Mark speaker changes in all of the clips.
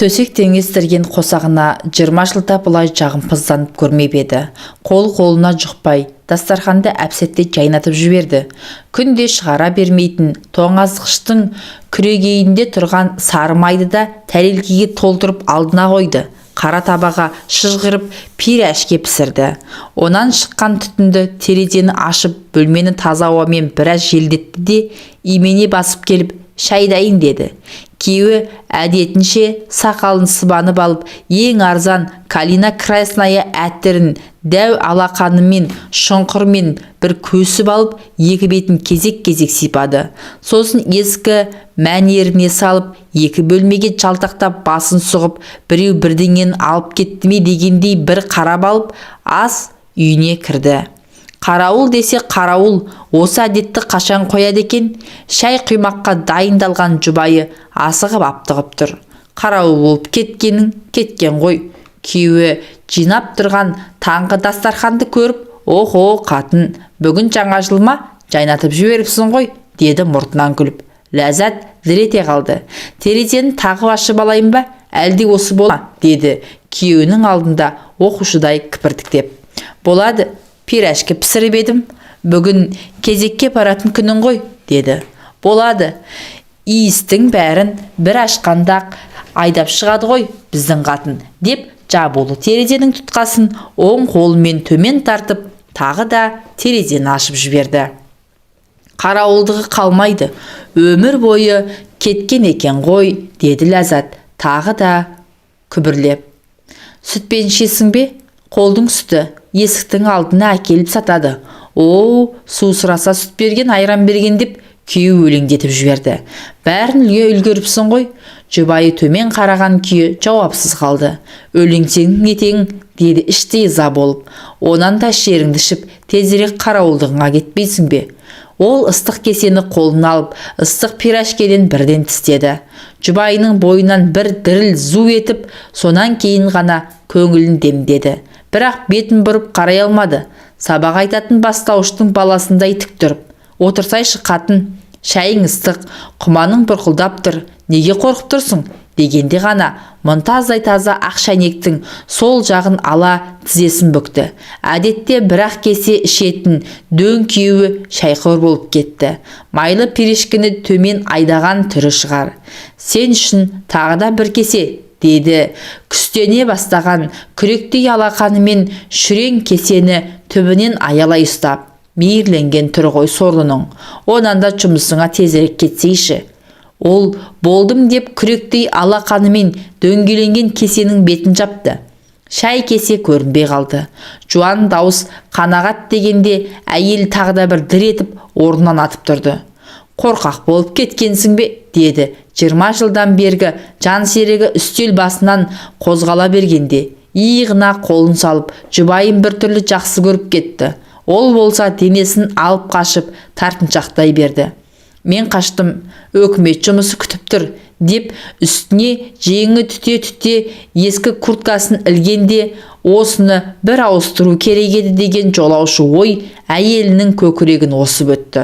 Speaker 1: Төсек теңестірген қосағына 20 жылда бұлай жағымпызданып көрмеп еді. Қолына жұқпай, дастарханды әпсетте жайнатып жіберді. Күнде шығара бермейтін тоңазғыштың күрегейінде тұрған сары майды да тәрелкеге толтырып алдына қойды. Қара табаға шыжғырып пирәшке пісірді. Онан шыққан түтінді терезені ашып, бөлмені таза ауамен біраз желдетті де, имене басып келіп, шай дайын деді. Күйеуі әдетінше сақалын сыбанып алып, ең арзан калина красная әтірін дәу алақанымен шұңқырмен бір көсіп алып, екі бетін кезек-кезек сипады. Сосын ескі мәнеріне салып, екі бөлмеге жалтақтап басын сұғып, біреу бірдеңені алып кетті ме дегендей бір қарап алып, ас үйіне кірді. Қарауыл десе қарауыл, осы әдетті қашан қояды екен? Шай құймаққа дайындалған жұбайы асығып аптығып тұр. Қарауыл болып кеткен ғой. Күйеуі жинап тұрған таңғы дастарханды көріп, «Охо, қатын, бүгін жаңа жыл ма? Жайнатып жіберіпсің ғой», деді мұртынан күліп. Ләззат дір ете қалды. «Терезені тағы ашып алайын ба? Әлде осы бола?» деді күйеуінің алдында оқушыдай кіпіртіктеп. «Болады. Пирәшке пісіріп едім. Бүгін кезекке баратын күнің ғой», деді. «Болады. Иістің бәрін бір ашқандақ айдап шығады ғой біздің қатын», деп жабулы терезенің тұтқасын оң қолымен төмен тартып, тағы да терезені ашып жіберді. «Қарауылдығы қалмайды. Өмір бойы кеткен екен ғой», деді Ләззат, тағы да күбірлеп. «Сүтпен ішесің бе? Қолдың сүті есіктің алдына әкеліп сатады. О, су сұраса сүт берген, айран берген», деп күйеуі өлеңдетіп жіберді. «Бәрін үлгеріпсің ғой». Жұбайы төмен қараған күйі жауапсыз қалды. «Өлеңсең нетең», деді іштей ыза болып. «Онан да шеріңді ішіп, тезірек қарауылдығыңа кетпейсің бе?» Ол ыстық кесені қолына алып, ыстық пирәшкеден бірден тістеді. Жұбайының бойынан бір діріл зу етіп, сонан кейін ғана көңілін демдеді. Бірақ бетін бұрып қарай алмады. Сабақ айтатын бастауыштың баласындай тік тұрып, «Отырсайшы қатын, шайың ыстық, құманың бұрқылдап тұр, неге қорқып тұрсың?» дегенде ғана мұнтаздай таза ақ шәйнектің сол жағын ала тізесін бүкті. Әдетте бір-ақ кесе ішетін дөң күйеуі шайқор болып кетті. Майлы пирешкіні төмен айдаған түрі шығар. «Сен үшін тағы да бір кесе», деді. Күстене бастаған күректей алақанымен шүрең кесені түбінен аялай ұстап. «Мейірленген түрі ғой сорлының. Онан да жұмысыңа тезірек кетсейші». Ол «болдым» деп күректей алақанымен дөңгеленген кесенің бетін жапты. Шай кесе көрінбей қалды. Жуан дауыс қанағат дегенде әйел тағы да бір дір етіп орнынан атып тұрды. «Қорқақ болып кеткенсің бе?» деді. 20 жылдан бергі жан серігі үстел басынан қозғала бергенде. Иығына қолын салып, жұбайын бір түрлі жақсы көріп кетті. Ол болса денесін алып қашып тартыншақтай берді. «Мен қаштым, өкімет жұмысы күтіп тұр», деп үстіне жеңі түте-түте ескі курткасын ілгенде, осыны бір ауыстыру керек еді деген жолаушы ой әйелінің көкірегін осып өтті.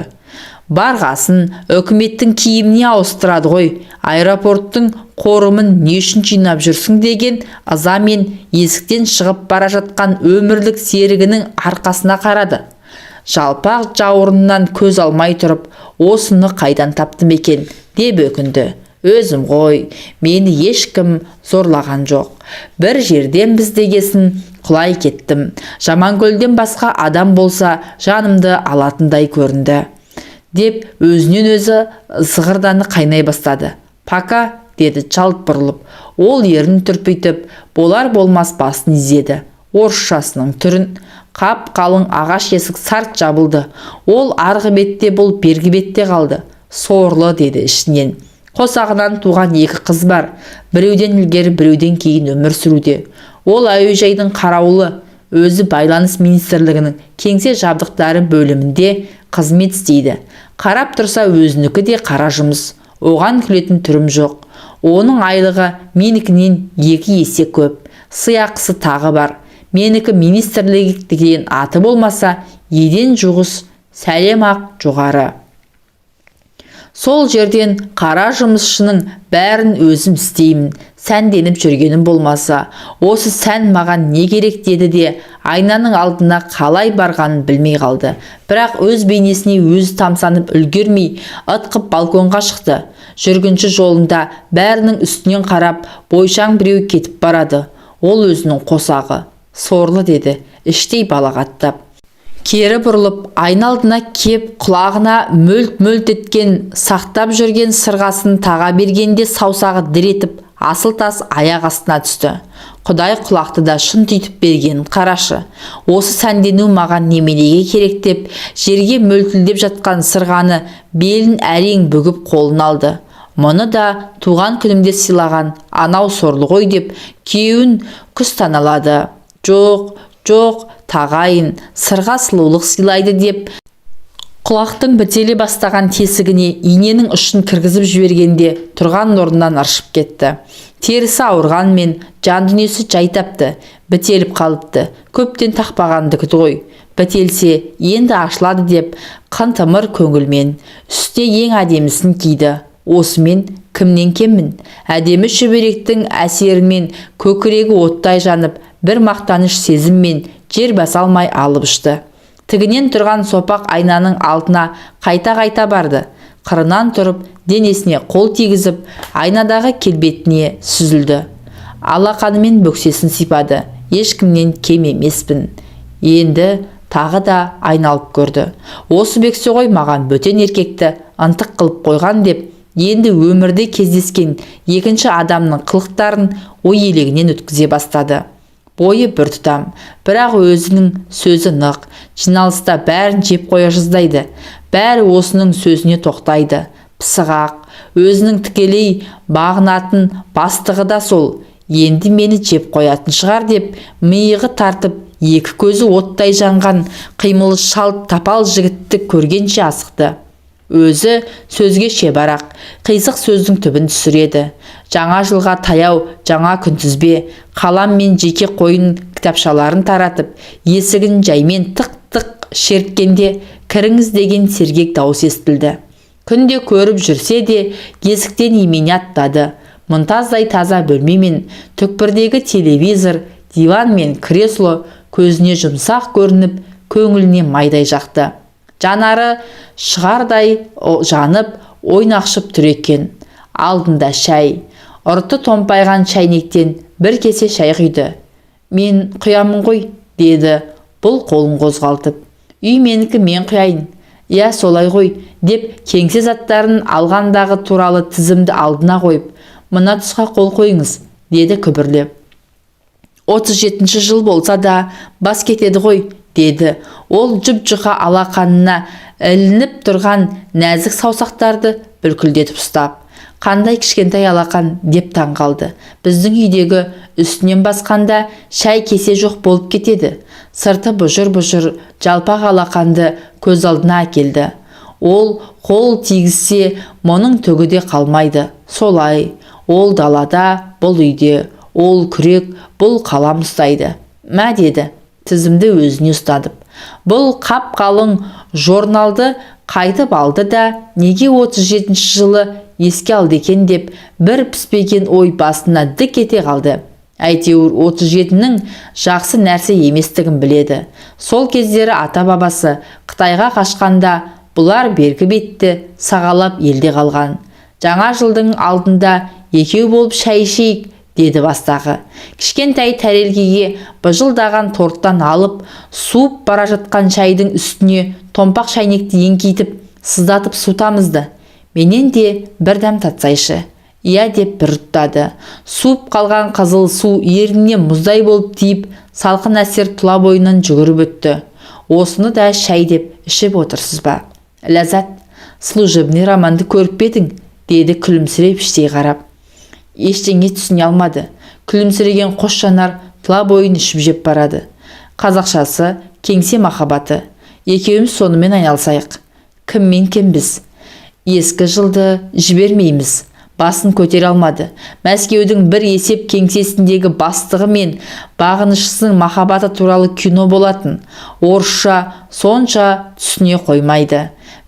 Speaker 1: «Барғасын өкіметтің киіміне ауыстырады ғой, аэропорттың қорымын не үшін жинап жүрсің?» деген ызамен есіктен шығып бара жатқан өмірлік серігінің арқасына қарады. Жалпақ жауырыннан көз алмай тұрып, «Осыны қайдан таптым екен?» деп өкінді. «Өзім ғой, мені ешкім зорлаған жоқ. Бір жерден біздегесін құлай кеттім. Жаманкөлден басқа адам болса жанымды алатындай көрінді», деп өзінен өзі зығырданы қайнай бастады. «Пака», деді жалт бұрылып. Ол ерін түрпейтіп, болар-болмас басын изеді. Орысшасының түрін. Қап қалың ағаш есік сарт жабылды. Ол арғы бетте, бұл бергі бетте қалды. «Сорлы», деді ішінен. «Қосағынан туған екі қыз бар. Біреуден ілгері, біреуден кейін өмір сүруде. Ол әуежайдың қарауылы, өзі байланыс министрлігінің кеңсе жабдықтары бөлімінде қызмет істейді. Қарап тұрса өзінікі де қара жұмыс. Оған күлетін түрім жоқ. Оның айлығы менікінен 2 есе көп. Сыйақысы тағы бар. Менікі министрлік деген аты болмаса, еден жұғыс, сәлем ақ жоғары». Сол жерден қара жұмысшының бәрін өзім істеймін. Сәнденіп жүргенім болмаса, осы сән маған не керек деді де, айнаның алдына қалай барғанын білмей қалды. Бірақ өз бейнесіне өзі тамсанып үлгермей, ытқып балконға шықты. Жүргінші жолында бәрінің үстінен қарап, бойшаң біреу кетіп барады. Ол өзінің қосағы. Сорлы деді, іштей балағаттап. Кері бұрылып, айналдына кеп, құлағына мөлт-мөлт еткен, сақтап жүрген сырғасын таға бергенде саусағы дір етіп, асыл тас аяқ астына түсті. Құдай құлақты да шын түйтіп берген, қарашы. Осы сәндену маған неменеге керек деп, жерге мөлтілдеп жатқан сырғаны белін әрең бүгіп қолын алды. Мұны да туған күнімде сыйлаған анау сорлы ғой деп, күйеуін күстаналады. Жоқ, тағайын, сырға сұлулық сыйлайды деп, құлақтың бітеле бастаған тесігіне иненің ұшын кіргізіп жібергенде тұрған орнынан ыршып кетті. Терісі ауырғанмен жан дүниесі жайтапты, бітеліп қалыпты. Көптен тақпағандығы ғой. Бітелсе енді ашылады деп қантымыр көңілмен үсте ең әдемісін киді. Осымен кімнен кеммін? Әдемі шүберектің әсерімен көкірегі оттай жанып, бір мақтаныш сезіммен жер баса алмай алып ұшты. Тігінен тұрған сопақ айнаның алдына қайта-қайта барды. Қырынан тұрып, денесіне қол тигізіп, айнадағы келбетіне сүзілді. Алақанымен бөксесін сипады. Ешкімнен кем емеспін. Енді тағы да айналып көрді. Осы бексе ғой маған бөтен еркекті ынтық қылып қойған деп, енді өмірде кездескен екінші адамның қылықтарын ой елегінен өткізе бастады. Бойы бір тұтам, бірақ өзінің сөзі нық, жиналыста бәрін жеп қоя жаздайды. Бәрі осының сөзіне тоқтайды. Пысығақ, өзінің тікелей бағынатын бастығы да сол. Енді мені жеп қоятын шығар деп, миығы тартып, екі көзі оттай жанған қимылы шалт тапал жігітті көргенше асықты. Өзі сөзге шебарақ, қисық сөздің түбін түсіреді. Жаңа жылға таяу жаңа күнтізбе, қалам мен жеке қойын кітапшаларын таратып, есігін жаймен тық-тық шерткенде кіріңіз деген сергек дауыс естілді. Күнде көріп жүрсе де есіктен имене аттады. Мұнтаздай таза бөлмемен түкпірдегі телевизор, диван мен кресло көзіне жұмсақ көрініп, көңіліне майдай жақты. Жанары шығардай жанып, ойнақшып тұр екен. Алдында шай. Ұрты томпайған шайнектен бір кесе шай құйды. Мен құямын ғой, деді бұл қолын қозғалтып. Үй менікі, мен құяйын. Я солай ғой, деп кеңсе заттарын алғандағы туралы тізімді алдына қойып, мына тұсқа қол қойыңыз, деді күбірлеп. 37 жыл болса да бас кетеді ғой, деді. Ол жұп-жұқа алақанына ілініп тұрған нәзік саусақтарды бүлкілдетіп ұстап. Қандай кішкентай алақан деп таңғалды. Біздің үйдегі үстінен басқанда шай кесе жоқ болып кетеді. Сырты бұжыр-бұжыр жалпақ алақанды көз алдына әкелді. Ол қол тигізсе, мұның түгі де қалмайды. Солай, ол далада, бұл үйде, ол күрек, бұл қалам ұстайды. Мә деді, тізімді өзіне ұстадып. Бұл қап қалың журналды қайтып алды да, неге 37 жылы еске алды екен деп, бір піспеген ой басына дік ете қалды. Әйтеуір 37-нің жақсы нәрсе еместігін біледі. Сол кездері ата-бабасы Қытайға қашқанда, бұлар бергі бетті сағалап елде қалған. Жаңа жылдың алдында екеу болып шай ішейік, деді бастағы. Кішкентай тәрелкеге быжылдаған торттан алып, суып бара жатқан шайдың үстіне томпақ шайнекті еңкейтіп, сыздатып сутамызды. Менен де бір дәм татсайшы. Иә деп бір ұттады. Суып қалған қызыл су ерініне мұздай болып тиіп, салқын әсер тұла бойынан жүгіріп өтті. Осыны да шай деп ішіп отырсыз ба? Ләззат, служебный романды көріп бедің, деді күлімсіреп іштей қарап. Ештеңе түсіне алмады. Күлімсіреген қос жанар тұла бойын ішіп жеп барады. Қазақшасы кеңсе махаббаты. Екеуміз сонымен айналсайық. Кіммен кембіз? Ескі жылды жібермейміз. Басын көтере алмады. Мәскеудің бір есеп кеңсесіндегі бастығы мен бағынышысының махаббаты туралы кино болатын. Орысша сонша түсіне қоймайды.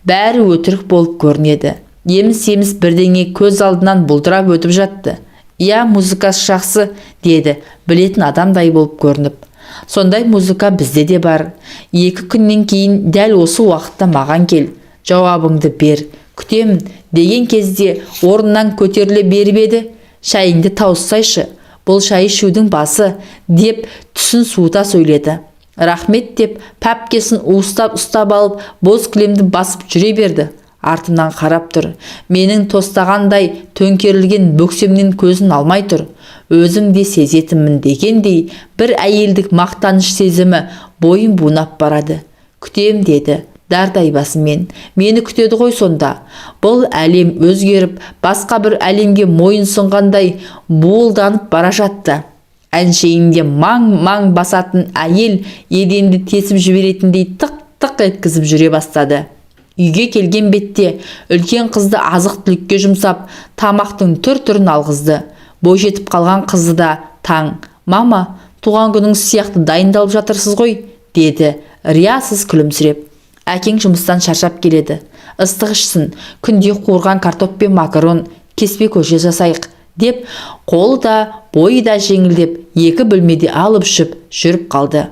Speaker 1: Бәрі өтірік болып көрінеді. еміс-еміс бірдеңе көз алдынан бұлдырап өтіп жатты. «Иә, музыкасы жақсы», деді білетін адамдай болып көрініп. «Сондай музыка бізде де бар. 2 күннен кейін дәл осы уақытта маған кел. Жауабыңды бер. Күтемін», деген кезде орнынан көтеріле беріп еді. «Шайыңды тауыссайшы, бұл шай ішудің басы», деп түсін суыта сөйледі. «Рахмет», деп пәпкесін ұстап алып, боз кілемді басып жүре берді. Артымнан қарап тұр. Менің тостағандай төңкерілген бөксемнен көзін алмай тұр. «Өзім де сезетімін», дегендей бір әйелдік мақтаныш сезімі бойын бунап барады. «Күтем», деді дардай басымен. «Мені күтеді ғой сонда». Бұл әлем өзгеріп, басқа бір әлемге мойын сұнғандай буылданып бара жатты. Әншейінде маң басатын әйел еденді тесіп жіберетіндей тық-тық еткізіп жүре бастады. Үйге келген бетте үлкен қызды азық-түлікке жұмсап, тамақтың түр-түрін алғызды. Бойжетіп қалған қызды да таң. «Мама, туған күніңіз сияқты дайындалып жатырсыз ғой», деді риясыз күлімсіреп. «Әкең жұмыстан шаршап келеді. Ыстық ішсін, күнде қуырған картоп пен макарон, кеспе көже жасайық», деп қолы да бойы да жеңілдеп 2 бөлмеде алып жүріп қалды.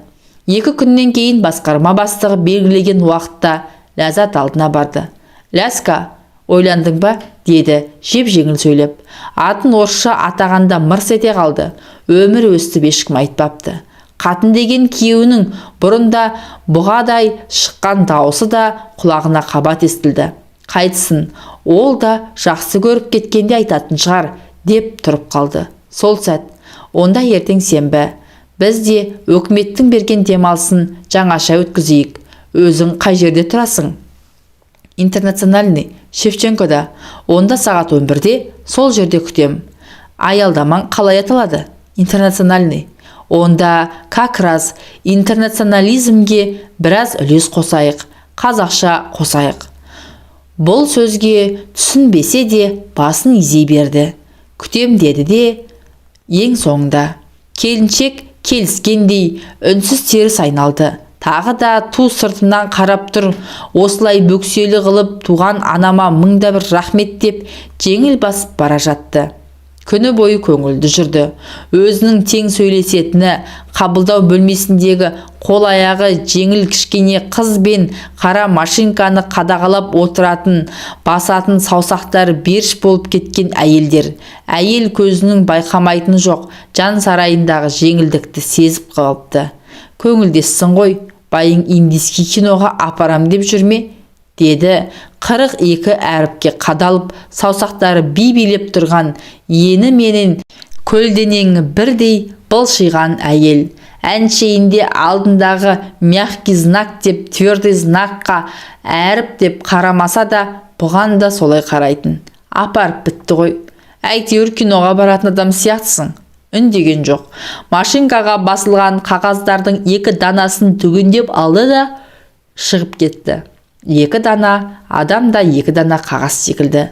Speaker 1: 2 күннен кейін басқарма бастығы белгілеген уақытта Ләззат алдына барды. «Ляска, ойландың ба?» деді жеп-жеңіл сөйлеп. Атын орысша атағанда мырс ете қалды. Өмір өстіп ешкім айтпапты. Қатын деген күйеуінің бұрында бұғадай шыққан дауысы да құлағына қабат естілді. «Қайтсын, ол да жақсы көріп кеткенде айтатын шығар», деп тұрып қалды. Сол сәт: «Онда ертең сенбі. Біз де өкіметтің берген демалысын жаңаша өткізейік. Өзің қай жерде тұрасың?» «Интернациональный, Шевченкода. Онда сағат 11-де сол жерде күтем». «Аялдамаң қалай аталады?» «Интернациональный». «Онда как раз интернационализмге біраз үлес қосайық, қазақша қосайық». Бұл сөзге түсінбесе де басын изей берді. «Күтем», деді де ең соңында келіншек келіскендей үнсіз теріс айналды. Тағы да ту сыртынан қарап тұр. Осылай бөкселі қылып туған анама мыңда бір рахмет деп жеңіл басып бара жатты. Күні бойы көңілді жүрді. Өзінің тең сөйлесетіні, қабылдау бөлмесіндегі қол аяғы жеңіл кішкене қыз бен қара машинканы қадағалап отыратын, басатын саусақтары беріш болып кеткен әйелдер. Әйел көзінің байқамайтыны жоқ, жан сарайындағы жеңілдікті сезіп қалыпты. «Көңілдессің ғой, байың индийский киноға апарам деп жүрме?» деді 42 әріпке қадалып, саусақтары би-билеп тұрған, ені менен көлденеңі бірдей былшиған әйел. Әншейінде алдындағы мягкий знак деп твердый знакқа әріп деп қарамаса да, бұған да солай қарайтын. «Апарып бітті ғой. Әйтеуір киноға баратын адам сияқтысың». Үндеген жоқ. Машинкаға басылған қағаздардың 2 данасын түгендеп алды да шығып кетті. 2 дана адам да 2 дана қағаз секілді.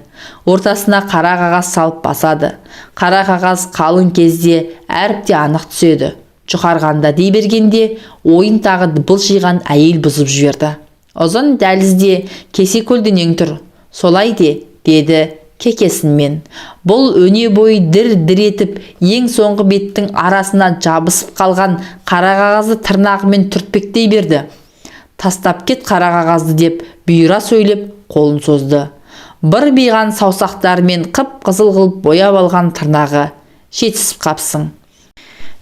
Speaker 1: Ортасына қара қағаз салып басады. Қара қағаз қалың кезде әріпте анық түседі. Жұқарғанда дей бергенде ойын тағы былшиған әйел бұзып жіберді. «Ұзын дәлізде кесе көлденең тұр. Солай де», деді кекесінмен. Бұл өне бойы дір-дір етіп, ең соңғы беттің арасына жабысып қалған қара қағазды тырнағымен түртпектей берді. «Тастап кет қара қағазды», деп бұйыра сөйлеп қолын созды. Бір биған саусақтарымен қып-қызыл қылып бояп алған тырнағы. «Жетісіп қапсың».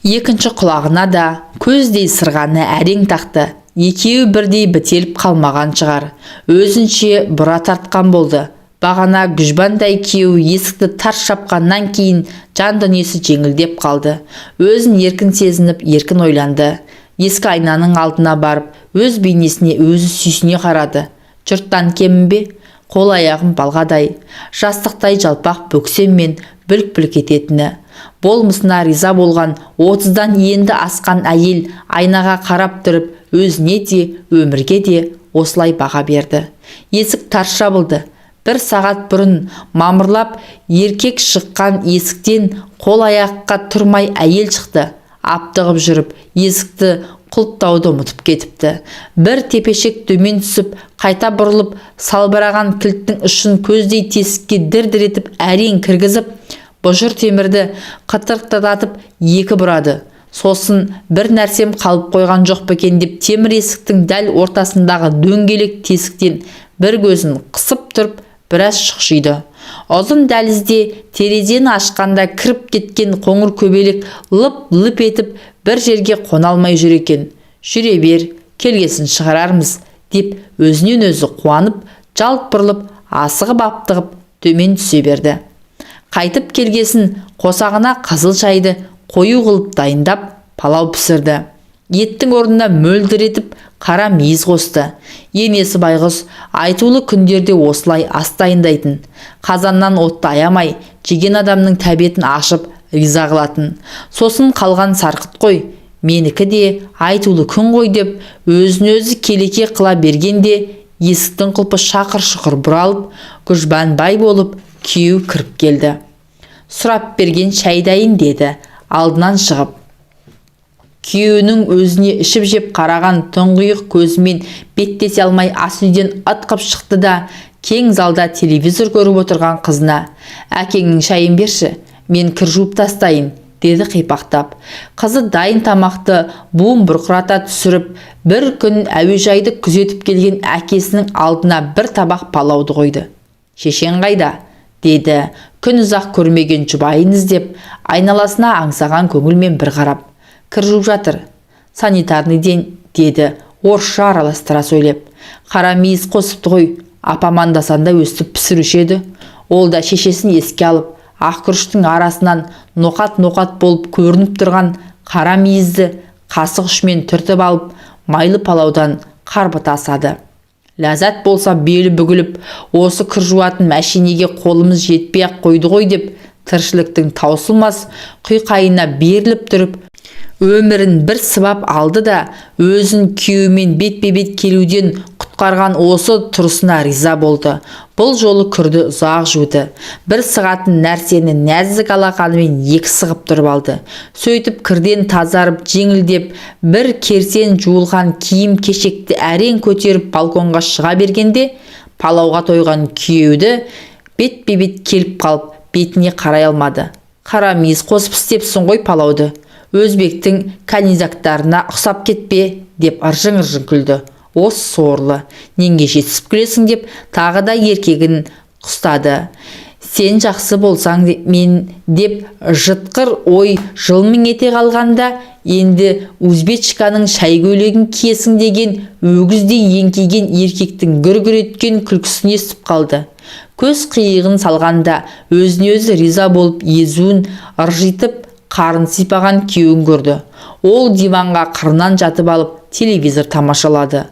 Speaker 1: Екінші құлағына да көздей сырғаны әрең тақты. Екеуі бірдей бітеліп қалмаған шығар. Өзінше бұра тартқан болды. Бағана Гүжбандай күйеу есікті тарс жапқаннан кейін жан дүниесі жеңілдеп қалды. Өзін еркін сезініп, еркін ойланды. Ескі айнаның алдына барып, өз бейнесіне өзі сүйсіне қарады. Жұрттан кемін бе? Қол аяғым балғадай, жастықтай жалпақ бөксеммен бүлк-бүлк ететіні. Болмысына риза болған 30-дан енді асқан әйел айнаға қарап тұрып, өзіне де, өмірге де осылай баға берді. Есік тарс жабылды. 1 сағат бұрын мамырлап еркек шыққан есіктен қол аяққа тұрмай әйел шықты. Аптығып жүріп, есікті құлыптауды ұмытып кетіпті. Бір тепешек төмен түсіп, қайта бұрылып, салбыраған кілттің ұшын көздей тесікке дір-дір етіп әрең кіргізіп, бұжыр темірді қытырықтатып екі бұрады. Сосын бір нәрсем қалып қойған жоқ па екен деп темір есіктің дәл ортасындағы дөңгелек тесіктен бір көзін қысып тұрып, біраз шұқшиды. Ұзын дәлізде терезені ашқанда кіріп кеткен қоңыр көбелек лып-лып етіп бір жерге қона алмай жүр екен. Жүре бер, келгесін шығарармыз, деп өзінен өзі қуанып, жалт бұрылып, асығып-аптығып төмен түсе берді. Қайтып келгесін қосағына қызыл шайды қою қылып дайындап, палау пісірді. Еттің орнына мөлдір етіп қара мейіз қосты. Енесі байғұс айтулы күндерде осылай ас дайындайтын. Қазаннан отты аямай, жеген адамның тәбетін ашып риза қылатын. Сосын қалған сарқыт қой, менікі де айтулы күн ғой деп өзін-өзі келеке қыла бергенде есіктің құлпы шақыр-шұқыр бұралып, күжбанбай болып күйеу кіріп келді. Сұрап берген шай дайын деді, алдынан шығып. Күйеуінің өзіне ішіп жеп қараған тұңғиық көзімен беттесе алмай ас үйден ытқып шықты да, кең залда телевизор көріп отырған қызына: «Әкеңнің шайын берші, мен кір жуып тастайын», деді қипақтап. Қызы дайын тамақты буын бұрқырата түсіріп, бір күн әуежайды күзетіп келген әкесінің алдына бір табақ палауды қойды. «Шешең қайда?» деді, күн ұзақ көрмеген жұбайын іздеп, айналасына аңсаған көңілмен бір қарап. «Кір жуып жатыр, санитарныйден», деді, орысша араластыра сөйлеп. «Қара мейіз қосыпты ғой, апам анда-санда өстіп пісіруші еді». Ол да шешесін еске алып, ақ күріштің арасынан ноқат-ноқат болып көрініп тұрған қара мейізді қасық ұшымен түртіп алып, майлы палаудан қарбыта асады. «Ләззат болса белі бүгіліп, осы кір жуатын мәшинеге қолымыз жетпей-ақ қойды ғой» деп, тіршіліктің таусылмас құйқайына беріліп тұрып, өмірін бір сыбап алды да, өзін күйеуімен бетпе-бет келуден құтқарған осы тұрысына риза болды. Бұл жолы күрді ұзақ жуды. Бір сығатын нәрсені нәзік алақанымен екі сығып тұрып алды. Сөйтіп кірден тазарып, жеңілдеп, бір керсен жуылған киім кешекті әрең көтеріп балконға шыға бергенде, палауға тойған күйеуді бетпе-бет келіп қалып, бетіне қарай алмады. «Қара мейіз қосып істепсің ғой палауды. Өзбектің канизактарына ұқсап кетпе», деп ыржың-ыржың күлді. «Ос сорлы, ненге жетісіп күлесің?» деп тағы да еркегін құстады. «Сен жақсы болсаң мен» деп жытқыр ой жылмың ете қалғанда, енді узбечканың шай көйлегін киесің деген өгіздей еңкейген еркектің гүр-гүр еткен күлкісін естіп қалды. Көз қиығын салғанда өзіне өзі риза болып езуін ыржитып қарын сипаған күйеуін көрді. Ол диванға қырынан жатып алып телевизор тамашалады.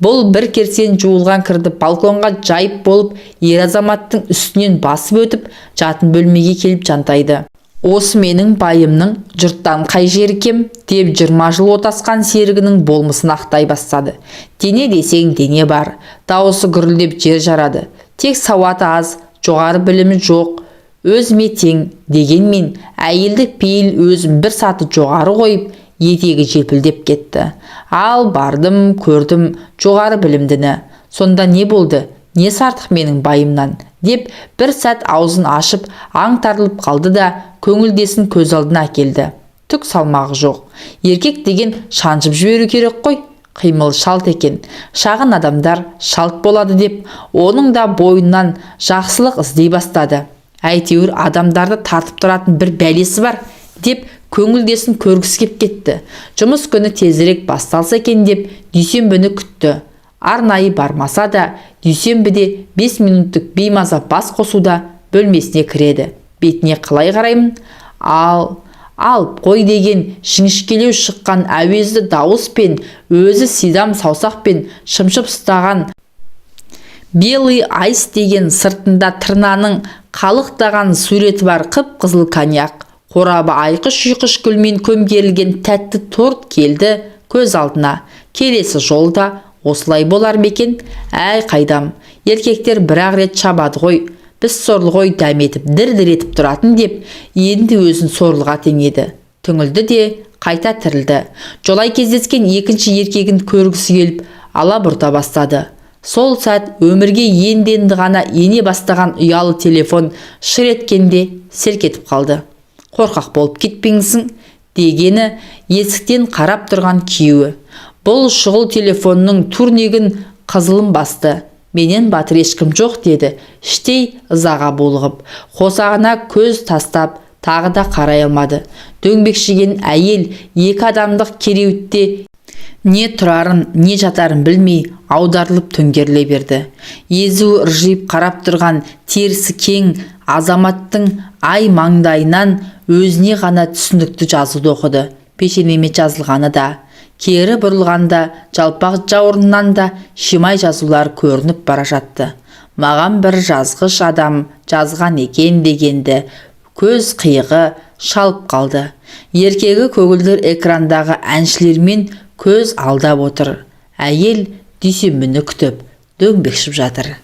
Speaker 1: Бұл бір керсен жуылған кірді балконға жайып болып, ер азаматтың үстінен басып өтіп, жатын бөлмеге келіп жантайды. «Осы менің байымның жұрттан қай жері кем?» деп 20 жыл отасқан серігінің болмысын ақтай бастады. «Дене десең дене бар», дауысы гүрілдеп жер жарады. «Тек сауаты аз, жоғары білімі жоқ, өзіме тең», дегенмен әйелдік пейіл өзін бір саты жоғары қойып, етегі желпілдеп кетті. «Ал бардым, көрдім жоғары білімдіні. Сонда не болды? Не сартық менің байымнан?» деп бір сәт аузын ашып аңтарылып қалды да, көңілдесін көз алдына әкелді. Түк салмағы жоқ. Еркек деген шаншып жіберу керек қой. Қимыл шалт екен. Шағын адамдар шалт болады деп, оның да бойынан жақсылық іздей бастады. Әйтеуір адамдарды тартып тұратын бір бәлесі бар деп көңілдесін көргісі кеп кетті. Жұмыс күні тезірек басталса екен деп дүйсенбіні күтті. Арнайы бармаса да, дүйсенбіде 5 минуттық беймаза бас қосуда бөлмесіне кіреді. Бетіне қалай қараймын? Алып қой деген жіңішкелеу шыққан әуезді дауыс пен өзі сидам саусақпен шымшып ұстаған белый айс деген сыртында тырнаның қалықтаған суреті бар қып-қызыл коньяк, қорабы айқыш-ұйқыш гүлмен көмкерілген тәтті торт келді көз алдына. Келесі жолда осылай болар мекен? Әй қайдам, еркектер бір-ақ рет шабады ғой, біз сорлы ғой дәметіп, дір-дір етіп тұратын деп, енді өзін сорлыға теңеді. түңілді де қайта тірілді. Жолай кездескен екінші еркегін көргісі келіп алабұрта бастады. Сол сәт өмірге енді ғана ене бастаған ұялы телефон шыр еткенде селк етіп қалды. Қорқақ болып кетпеңсің дегені есіктен қарап тұрған күйеуі. Бұл шұғыл телефонның турнигін қызылым басты. Менен батыр ешкім жоқ деді, іштей ызаға булығып. Қосағына көз тастап, тағы да қарай алмады. Дөңбекшіген әйел екі адамдық кереуетте не тұрарын, не жатарын білмей аударылып төңгеріле берді. Езуі ыржиып қарап тұрған терісі кең азаматтың ай маңдайынан өзіне ғана түсінікті жазуды оқыды. Пешенеме жазылғаны да, кері бұрылғанда жалпақ жауырыннан да шимай жазулар көрініп бара жатты. Маған бір жазғыш адам жазған екен дегенді көз қиығы шалып қалды. Еркегі көгілдір экрандағы әншілермен көз алдап отыр. Әйел дүйсенбіні күтіп дөңбекшіп жатыр.